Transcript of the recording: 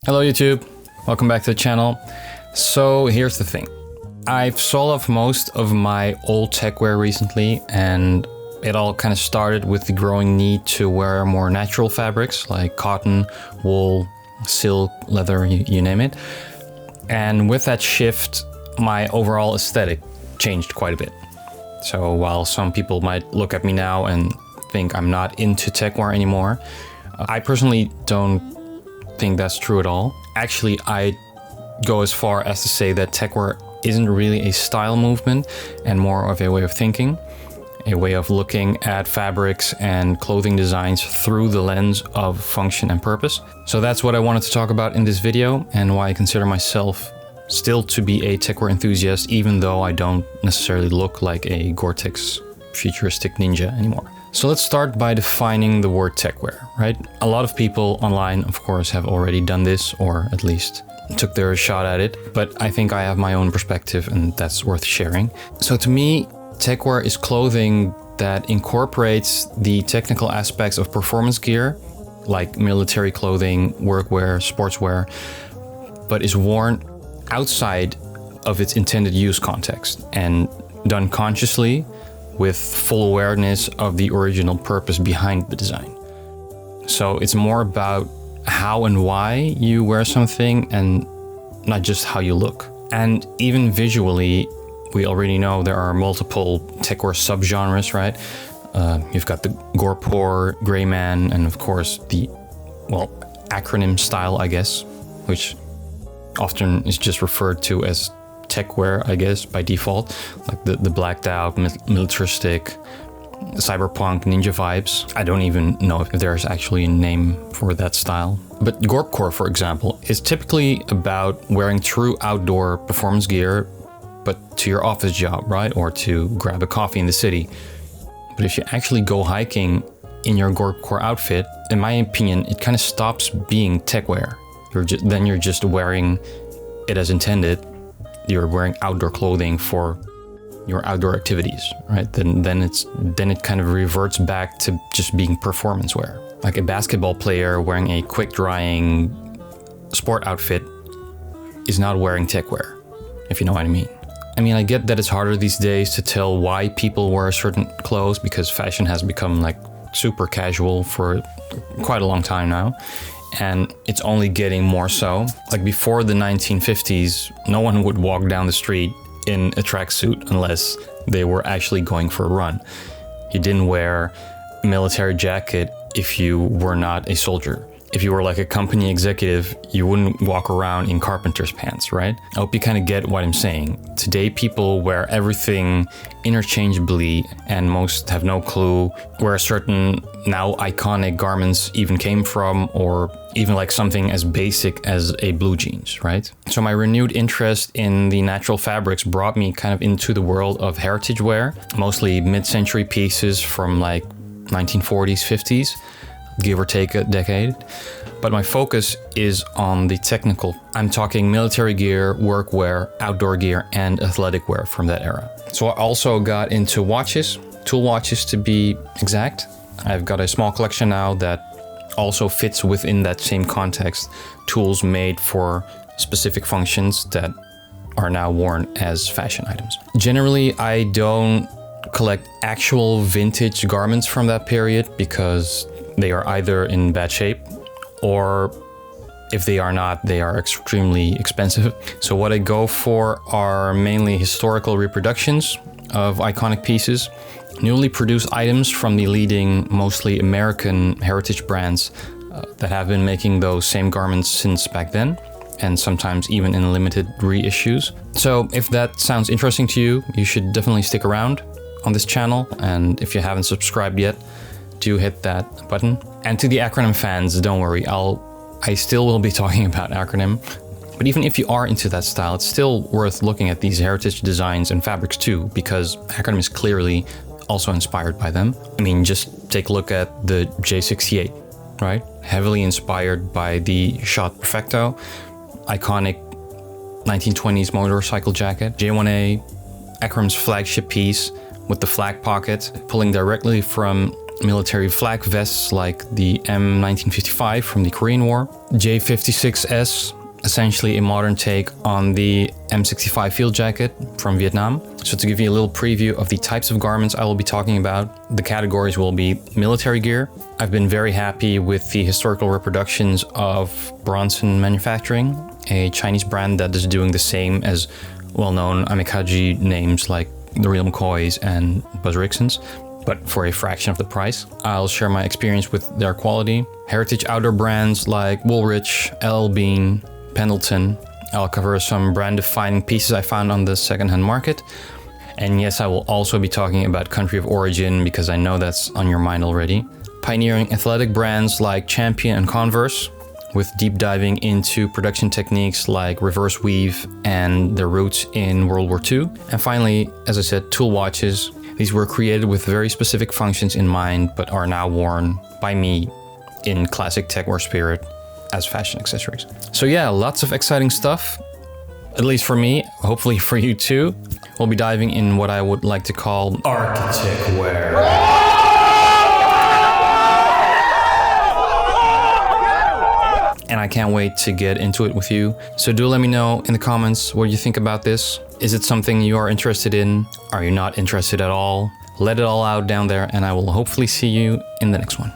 Hello YouTube, welcome back to the channel. So here's the thing. I've sold off most of my old techwear recently, and it all kind of started with the growing need to wear more natural fabrics like cotton, wool, silk, leather, you name it. And with that shift, my overall aesthetic changed quite a bit. So while some people might look at me now and think I'm not into techwear anymore, I personally don't think that's true at all. Actually, I go as far as to say that techwear isn't really a style movement and more of a way of thinking, a way of looking at fabrics and clothing designs through the lens of function and purpose. So that's what I wanted to talk about in this video, and why I consider myself still to be a techwear enthusiast, even though I don't necessarily look like a Gore-Tex futuristic ninja anymore. So let's start by defining the word techwear, right? A lot of people online, of course, have already done this, or at least took their shot at it, but I think I have my own perspective and that's worth sharing. So to me, techwear is clothing that incorporates the technical aspects of performance gear, like military clothing, workwear, sportswear, but is worn outside of its intended use context and done consciously with full awareness of the original purpose behind the design. So it's more about how and why you wear something and not just how you look. And even visually, we already know there are multiple techwear subgenres, right? You've got the gorpcore, gray man, and of course the, well, acronym style, I guess, which often is just referred to as techwear, I guess, by default, like the blacked out, militaristic, cyberpunk, ninja vibes. I don't even know if there's actually a name for that style. But gorpcore, for example, is typically about wearing true outdoor performance gear, but to your office job, right? Or to grab a coffee in the city. But if you actually go hiking in your gorpcore outfit, in my opinion, it kind of stops being techwear. Then you're just wearing it as intended. You're wearing outdoor clothing for your outdoor activities, right? Then it kind of reverts back to just being performance wear. Like a basketball player wearing a quick drying sport outfit is not wearing techwear, if you know what I mean. I mean, I get that it's harder these days to tell why people wear certain clothes because fashion has become like super casual for quite a long time now. And it's only getting more so. Like before the 1950s, no one would walk down the street in a tracksuit unless they were actually going for a run. You didn't wear a military jacket if you were not a soldier. If you were like a company executive, you wouldn't walk around in carpenter's pants, right? I hope you kind of get what I'm saying. Today, people wear everything interchangeably, and most have no clue where certain now iconic garments even came from, or even like something as basic as a blue jeans, right? So my renewed interest in the natural fabrics brought me kind of into the world of heritage wear, mostly mid-century pieces from like 1940s, 50s. Give or take a decade. But my focus is on the technical. I'm talking military gear, workwear, outdoor gear, and athletic wear from that era. So I also got into watches, tool watches to be exact. I've got a small collection now that also fits within that same context. Tools made for specific functions that are now worn as fashion items. Generally, I don't collect actual vintage garments from that period because they are either in bad shape, or if they are not, they are extremely expensive. So what I go for are mainly historical reproductions of iconic pieces, newly produced items from the leading, mostly American heritage brands that have been making those same garments since back then, and sometimes even in limited reissues. So if that sounds interesting to you, you should definitely stick around on this channel. And if you haven't subscribed yet, do hit that button. And to the acronym fans, don't worry, I still will be talking about acronym. But even if you are into that style, it's still worth looking at these heritage designs and fabrics too, because acronym is clearly also inspired by them. I mean, just take a look at the J68, right? Heavily inspired by the Shot Perfecto, iconic 1920s motorcycle jacket. J1A, Acronym's flagship piece with the flag pocket, pulling directly from military flak vests like the M1955 from the Korean War, J56S, essentially a modern take on the M65 field jacket from Vietnam. So to give you a little preview of the types of garments I will be talking about, the categories will be military gear. I've been very happy with the historical reproductions of Bronson Manufacturing, a Chinese brand that is doing the same as well-known Amikaji names like the Real McCoys and Buzz Ricksons, but for a fraction of the price. I'll share my experience with their quality. Heritage outdoor brands like Woolrich, LL Bean, Pendleton. I'll cover some brand-defining pieces I found on the secondhand market. And yes, I will also be talking about country of origin because I know that's on your mind already. Pioneering athletic brands like Champion and Converse, with deep diving into production techniques like reverse weave and their roots in World War II. And finally, as I said, tool watches. These were created with very specific functions in mind, but are now worn by me in classic Techwear spirit as fashion accessories. So yeah, lots of exciting stuff, at least for me, hopefully for you too. We'll be diving in what I would like to call ARCHETECHWEAR. And I can't wait to get into it with you. So do let me know in the comments what you think about this. Is it something you are interested in? Are you not interested at all? Let it all out down there, and I will hopefully see you in the next one.